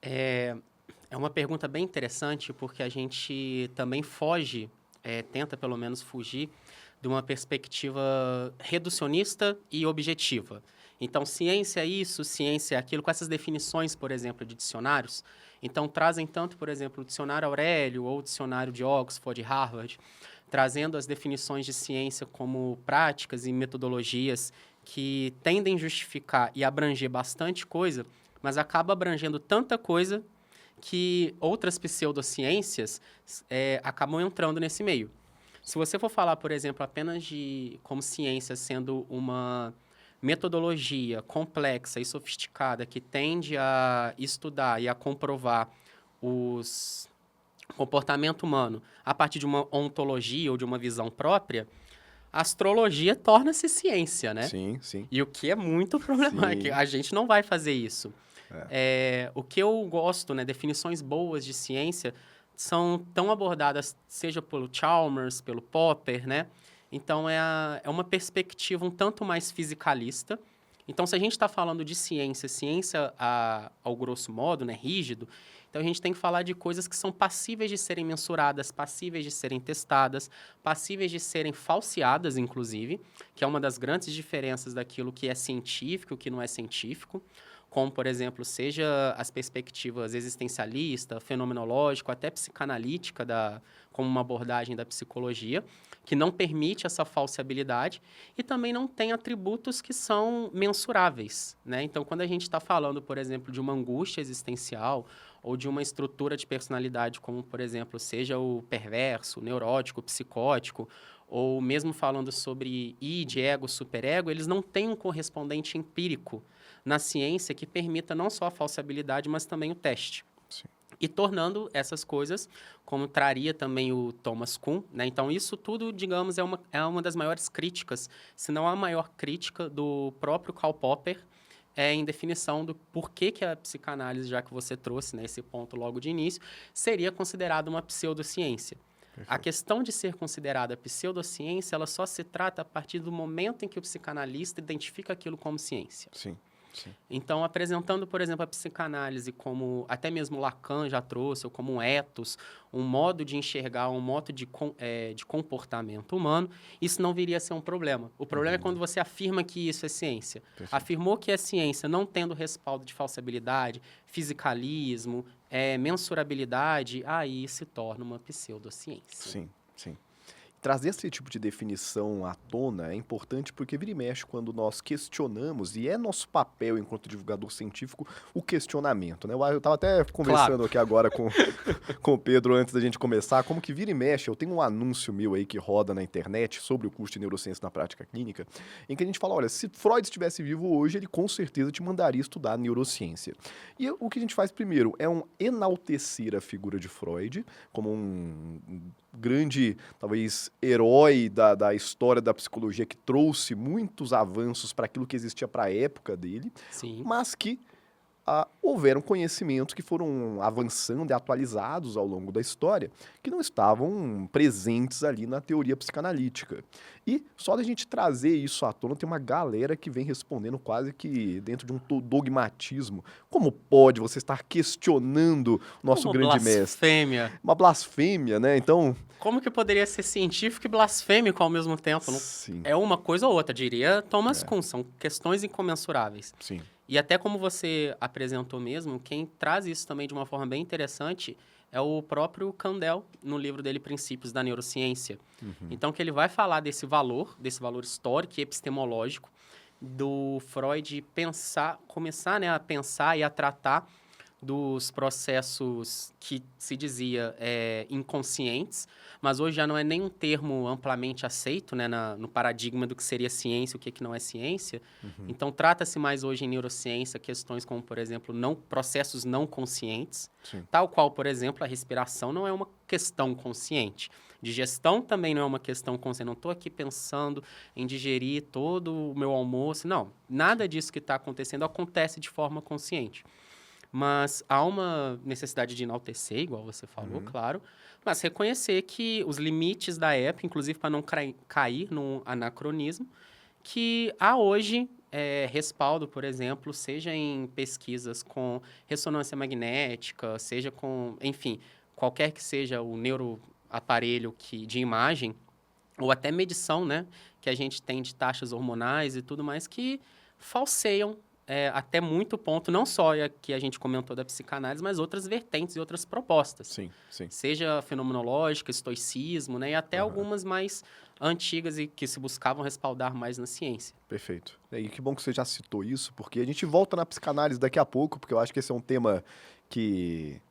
É, é uma pergunta bem interessante, porque a gente também foge, tenta pelo menos fugir, de uma perspectiva reducionista e objetiva. Então, ciência é isso, ciência é aquilo, com essas definições, por exemplo, de dicionários. Então, trazem tanto, por exemplo, o dicionário Aurélio ou o dicionário de Oxford, Harvard, trazendo as definições de ciência como práticas e metodologias que tendem a justificar e abranger bastante coisa, mas acaba abrangendo tanta coisa que outras pseudociências acabam entrando nesse meio. Se você for falar, por exemplo, apenas de como ciência sendo uma metodologia complexa e sofisticada que tende a estudar e a comprovar os comportamento humano a partir de uma ontologia ou de uma visão própria, a astrologia torna-se ciência, né? Sim, sim. E o que é muito problemático. Sim. A gente não vai fazer isso. O que eu gosto, né, definições boas de ciência são tão abordadas, seja pelo Chalmers, pelo Popper, né? Então, é uma perspectiva um tanto mais fisicalista. Então, se a gente está falando de ciência, ao grosso modo, né, rígido, então a gente tem que falar de coisas que são passíveis de serem mensuradas, passíveis de serem testadas, passíveis de serem falseadas, inclusive, que é uma das grandes diferenças daquilo que é científico e o que não é científico, como, por exemplo, seja as perspectivas existencialista, fenomenológica, até psicanalítica, como uma abordagem da psicologia, que não permite essa falseabilidade e também não tem atributos que são mensuráveis, né? Então, quando a gente está falando, por exemplo, de uma angústia existencial ou de uma estrutura de personalidade, como, por exemplo, seja o perverso, o neurótico, o psicótico, ou mesmo falando sobre id, ego, superego, eles não têm um correspondente empírico na ciência que permita não só a falseabilidade, mas também o teste. Sim. E tornando essas coisas, como traria também o Thomas Kuhn, né? Então, isso tudo, digamos, é uma das maiores críticas, se não a maior crítica do próprio Karl Popper, em definição do porquê que a psicanálise, já que você trouxe nesse ponto logo de início, seria considerada uma pseudociência. A questão de ser considerada pseudociência, ela só se trata a partir do momento em que o psicanalista identifica aquilo como ciência. Sim. Sim. Então, apresentando, por exemplo, a psicanálise como, até mesmo Lacan já trouxe, ou como um ethos, um modo de enxergar, um modo de comportamento humano, isso não viria a ser um problema. O problema é quando você afirma que isso é ciência. Perfeito. Afirmou que é ciência, não tendo respaldo de falsibilidade, fisicalismo, mensurabilidade, aí se torna uma pseudociência. Sim, sim. Trazer esse tipo de definição à tona é importante porque vira e mexe quando nós questionamos, e é nosso papel enquanto divulgador científico, o questionamento, né? Eu estava até conversando aqui agora com o Pedro antes da gente começar, como que vira e mexe, eu tenho um anúncio meu aí que roda na internet sobre o curso de neurociência na prática clínica, em que a gente fala, olha, se Freud estivesse vivo hoje, ele com certeza te mandaria estudar neurociência. E o que a gente faz primeiro é enaltecer a figura de Freud como um grande, talvez, herói da história da psicologia que trouxe muitos avanços para aquilo que existia para a época dele, Sim. mas que houveram conhecimentos que foram avançando e atualizados ao longo da história, que não estavam presentes ali na teoria psicanalítica. E só da gente trazer isso à tona, tem uma galera que vem respondendo quase que dentro de um dogmatismo. Como pode você estar questionando o nosso grande mestre? Blasfêmia. Uma blasfêmia, né? Então... Como que poderia ser científico e blasfêmico ao mesmo tempo? Sim. É uma coisa ou outra, diria Thomas Kuhn. São questões incomensuráveis. Sim. E até como você apresentou mesmo, quem traz isso também de uma forma bem interessante é o próprio Kandel, no livro dele Princípios da Neurociência. Então, que ele vai falar desse valor histórico e epistemológico, do Freud começar, né, a pensar e a tratar dos processos que se dizia inconscientes, mas hoje já não é nem um termo amplamente aceito, né, no paradigma do que seria ciência, o que não é ciência. Então, trata-se mais hoje em neurociência questões como, por exemplo, processos não conscientes, tal qual, por exemplo, a respiração não é uma questão consciente. Digestão também não é uma questão consciente. Não estou aqui pensando em digerir todo o meu almoço. Não, nada disso que está acontecendo acontece de forma consciente. Mas há uma necessidade de enaltecer, igual você falou, claro, mas reconhecer que os limites da época, inclusive para não cair num anacronismo, que há hoje respaldo, por exemplo, seja em pesquisas com ressonância magnética, seja com, enfim, qualquer que seja o neuroaparelho de imagem, ou até medição, né, que a gente tem de taxas hormonais e tudo mais, que falseiam até muito ponto, não só a que a gente comentou da psicanálise, mas outras vertentes e outras propostas. Sim, sim. Seja fenomenológica, estoicismo, né, e até algumas mais antigas e que se buscavam respaldar mais na ciência. Perfeito. E que bom que você já citou isso, porque a gente volta na psicanálise daqui a pouco, porque eu acho que esse é um tema que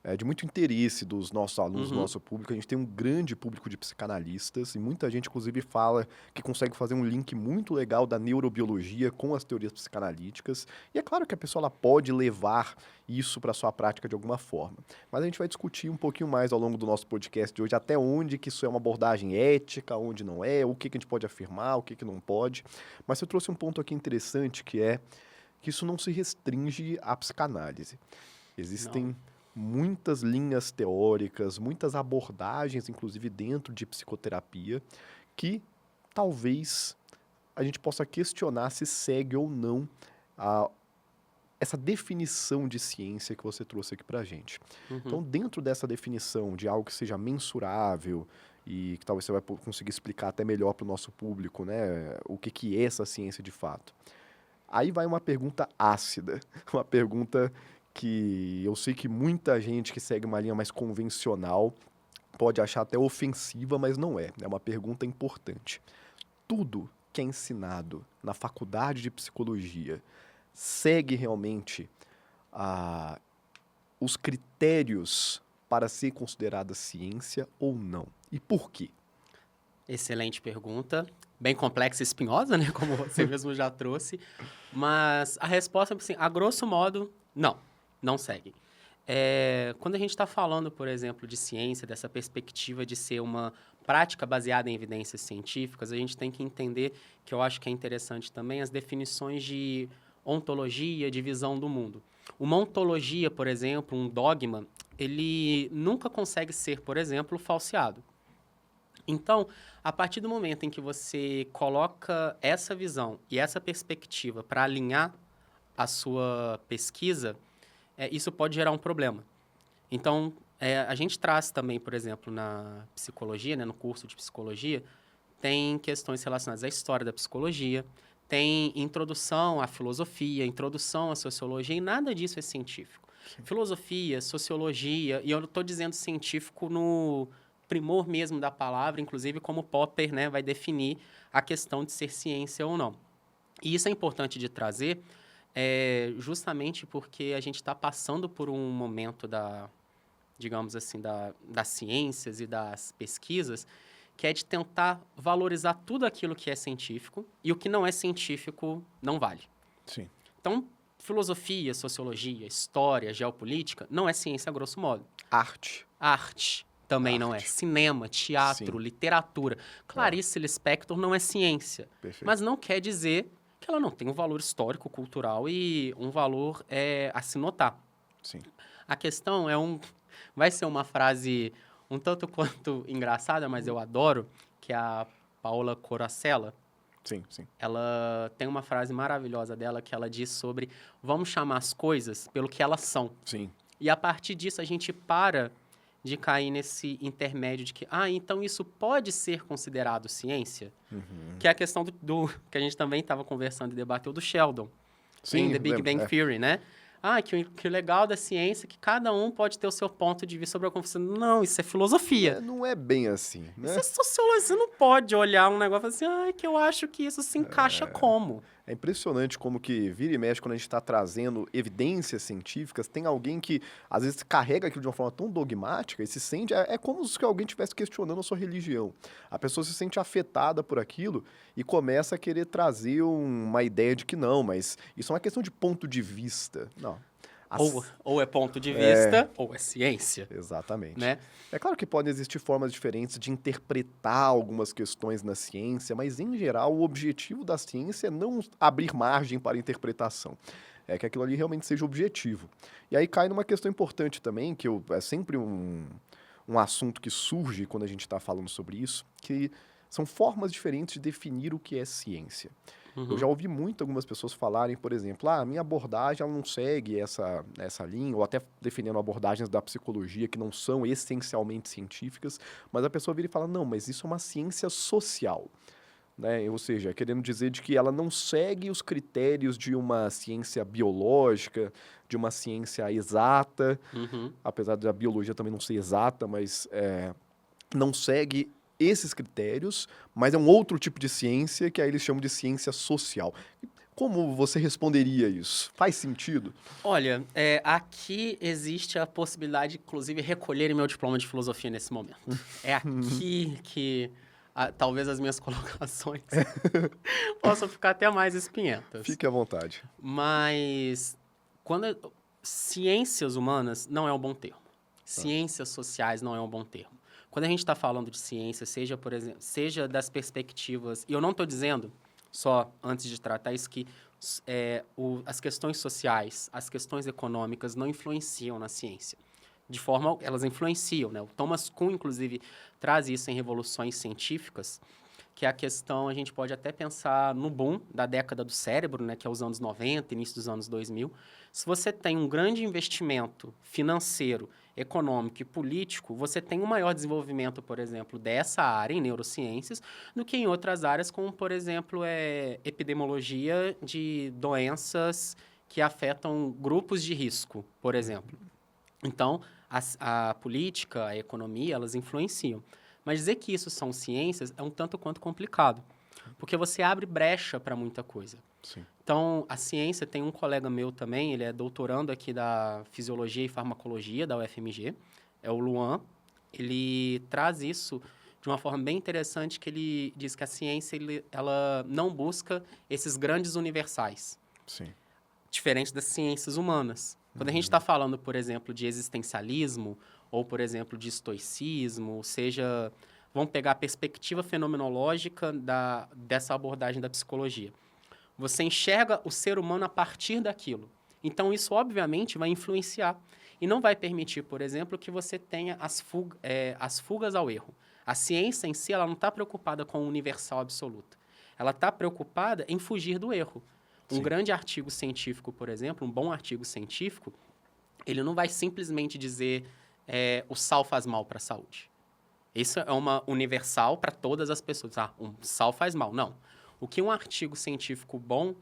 é de muito interesse dos nossos alunos, do nosso público. A gente tem um grande público de psicanalistas e muita gente, inclusive, fala que consegue fazer um link muito legal da neurobiologia com as teorias psicanalíticas. E é claro que a pessoa ela pode levar isso para a sua prática de alguma forma. Mas a gente vai discutir um pouquinho mais ao longo do nosso podcast de hoje, até onde que isso é uma abordagem ética, onde não é, o que a gente pode afirmar, o que não pode. Mas você trouxe um ponto aqui interessante, que é que isso não se restringe à psicanálise. Existem muitas linhas teóricas, muitas abordagens, inclusive dentro de psicoterapia, que talvez a gente possa questionar se segue ou não essa definição de ciência que você trouxe aqui para a gente. Então, dentro dessa definição de algo que seja mensurável e que talvez você vai conseguir explicar até melhor para o nosso público, né, o que é essa ciência de fato. Aí vai uma pergunta ácida, uma pergunta que eu sei que muita gente que segue uma linha mais convencional pode achar até ofensiva, mas não é. É uma pergunta importante. Tudo que é ensinado na faculdade de psicologia segue realmente os critérios para ser considerada ciência ou não? E por quê? Excelente pergunta. Bem complexa e espinhosa, né? Como você mesmo já trouxe. Mas a resposta é assim, a grosso modo, não segue. Quando a gente está falando, por exemplo, de ciência, dessa perspectiva de ser uma prática baseada em evidências científicas, a gente tem que entender, que eu acho que é interessante também, as definições de ontologia, de visão do mundo. Uma ontologia, por exemplo, um dogma, ele nunca consegue ser, por exemplo, falseado. Então, a partir do momento em que você coloca essa visão e essa perspectiva para alinhar a sua pesquisa, isso pode gerar um problema. Então, a gente traz também, por exemplo, na psicologia, né, no curso de psicologia, tem questões relacionadas à história da psicologia, tem introdução à filosofia, introdução à sociologia, e nada disso é científico. Sim. Filosofia, sociologia, e eu não estou dizendo científico no primor mesmo da palavra, inclusive como Popper, né, vai definir a questão de ser ciência ou não. E isso é importante de trazer, justamente porque a gente está passando por um momento digamos assim, das ciências e das pesquisas, que é de tentar valorizar tudo aquilo que é científico e o que não é científico não vale. Sim. Então, filosofia, sociologia, história, geopolítica não é ciência a grosso modo. Arte também não é. Cinema, teatro, literatura. Clarice Lispector não é ciência. Perfeito. Mas não quer dizer que ela não tem um valor histórico, cultural e um valor a se notar. Sim. A questão vai ser uma frase um tanto quanto engraçada, mas eu adoro, que é a Paola Coracella. Sim, sim. Ela tem uma frase maravilhosa dela que ela diz sobre vamos chamar as coisas pelo que elas são. Sim. E a partir disso a gente para de cair nesse intermédio de que, então isso pode ser considerado ciência? Que é a questão do que a gente também estava conversando e debateu do Sheldon. Sim, em The Big Bang Theory, né? Que o legal da ciência é que cada um pode ter o seu ponto de vista sobre a confissão. Não, isso é filosofia. Não é bem assim, né? Isso é sociologia. Você não pode olhar um negócio e falar assim, que eu acho que isso se encaixa como? É impressionante como que vira e mexe quando a gente está trazendo evidências científicas, tem alguém que às vezes carrega aquilo de uma forma tão dogmática e se sente... É como se alguém estivesse questionando a sua religião. A pessoa se sente afetada por aquilo e começa a querer trazer uma ideia de que não, mas isso é uma questão de ponto de vista. Não. Ou é ponto de vista, ou é ciência. Exatamente. Né? É claro que podem existir formas diferentes de interpretar algumas questões na ciência, mas, em geral, o objetivo da ciência é não abrir margem para interpretação. É que aquilo ali realmente seja objetivo. E aí cai numa questão importante também, que é sempre um assunto que surge quando a gente está falando sobre isso, que são formas diferentes de definir o que é ciência. Eu já ouvi muito algumas pessoas falarem, por exemplo, a minha abordagem ela não segue essa linha, ou até defendendo abordagens da psicologia que não são essencialmente científicas, mas a pessoa vira e fala, não, mas isso é uma ciência social. Né? Ou seja, querendo dizer de que ela não segue os critérios de uma ciência biológica, de uma ciência exata, apesar da biologia também não ser exata, mas não segue esses critérios, mas é um outro tipo de ciência que aí eles chamam de ciência social. Como você responderia isso? Faz sentido? Olha, aqui existe a possibilidade, inclusive, de recolher meu diploma de filosofia nesse momento. É aqui que talvez as minhas colocações possam ficar até mais espinhentas. Fique à vontade. Mas ciências humanas não é um bom termo. Ciências sociais não é um bom termo. Quando a gente está falando de ciência, seja, por exemplo, seja das perspectivas... E eu não estou dizendo, só antes de tratar isso, que as questões sociais, as questões econômicas não influenciam na ciência. De forma... Elas influenciam, né? O Thomas Kuhn, inclusive, traz isso em Revoluções Científicas, que é a questão, a gente pode até pensar no boom da década do cérebro, né, que é os anos 90, início dos anos 2000. Se você tem um grande investimento financeiro, econômico e político, você tem um maior desenvolvimento, por exemplo, dessa área em neurociências do que em outras áreas, como, por exemplo, epidemiologia de doenças que afetam grupos de risco, por exemplo. Então, a política, a economia, elas influenciam. Mas dizer que isso são ciências é um tanto quanto complicado, porque você abre brecha para muita coisa. Sim. Então, a ciência, tem um colega meu também, ele é doutorando aqui da Fisiologia e Farmacologia da UFMG, é o Luan. Ele traz isso de uma forma bem interessante, que ele diz que a ciência ela não busca esses grandes universais. Sim. Diferente das ciências humanas. Quando a gente está falando, por exemplo, de existencialismo, ou, por exemplo, de estoicismo, seja... Vamos pegar a perspectiva fenomenológica dessa abordagem da psicologia. Você enxerga o ser humano a partir daquilo. Então, isso, obviamente, vai influenciar. E não vai permitir, por exemplo, que você tenha as fugas ao erro. A ciência em si, ela não está preocupada com o universal absoluto. Ela está preocupada em fugir do erro. Um grande artigo científico, por exemplo, um bom artigo científico, ele não vai simplesmente dizer o sal faz mal para a saúde. Isso é uma universal para todas as pessoas. Um sal faz mal. Não. O que um artigo científico bom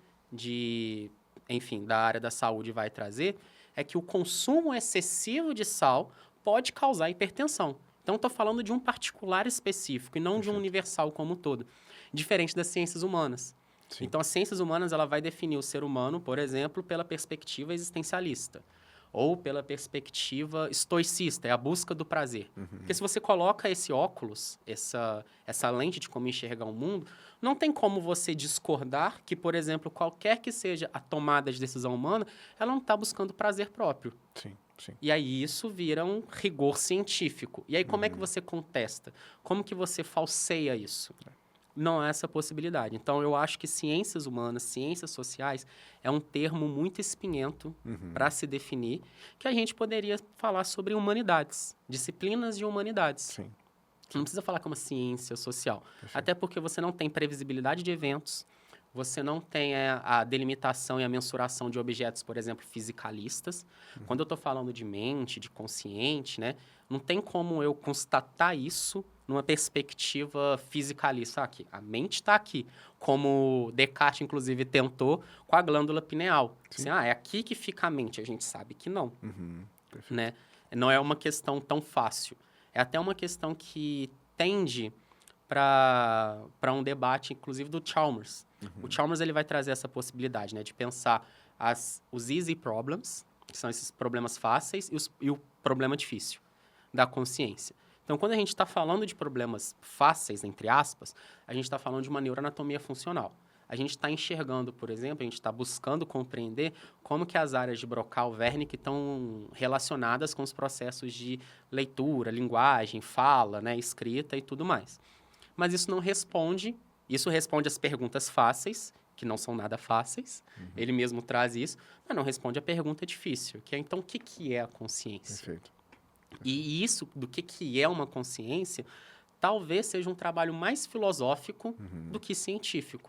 da área da saúde vai trazer é que o consumo excessivo de sal pode causar hipertensão. Então, estou falando de um particular específico e não de um universal como um todo. Diferente das ciências humanas. Sim. Então, as ciências humanas ela vai definir o ser humano, por exemplo, pela perspectiva existencialista. Ou pela perspectiva estoicista, é a busca do prazer. Porque se você coloca esse óculos, essa lente de como enxergar o mundo, não tem como você discordar que, por exemplo, qualquer que seja a tomada de decisão humana, ela não está buscando prazer próprio. Sim, sim. E aí isso vira um rigor científico. E aí como é que você contesta? Como que você falseia isso? Não há essa possibilidade. Então, eu acho que ciências humanas, ciências sociais, é um termo muito espinhento para se definir, que a gente poderia falar sobre humanidades, disciplinas de humanidades. Sim. Não precisa falar como ciência social. Perfeito. Até porque você não tem previsibilidade de eventos, você não tem a delimitação e a mensuração de objetos, por exemplo, fisicalistas. Quando eu estou falando de mente, de consciente, né, não tem como eu constatar isso numa perspectiva fisicalista. Aqui, a mente está aqui, como Descartes, inclusive, tentou com a glândula pineal. Assim, é aqui que fica a mente. A gente sabe que não. Né? Não é uma questão tão fácil. É até uma questão que tende para um debate, inclusive, do Chalmers. O Chalmers ele vai trazer essa possibilidade, né, de pensar os easy problems, que são esses problemas fáceis, e o problema difícil da consciência. Então, quando a gente está falando de problemas fáceis, entre aspas, a gente está falando de uma neuroanatomia funcional. A gente está enxergando, por exemplo, a gente está buscando compreender como que as áreas de Broca, Wernicke estão relacionadas com os processos de leitura, linguagem, fala, né, escrita e tudo mais. Mas isso não responde, isso responde às perguntas fáceis, que não são nada fáceis, ele mesmo traz isso, mas não responde à pergunta difícil, que é, então, o que é a consciência? Perfeito. E isso, do que é uma consciência, talvez seja um trabalho mais filosófico do que científico.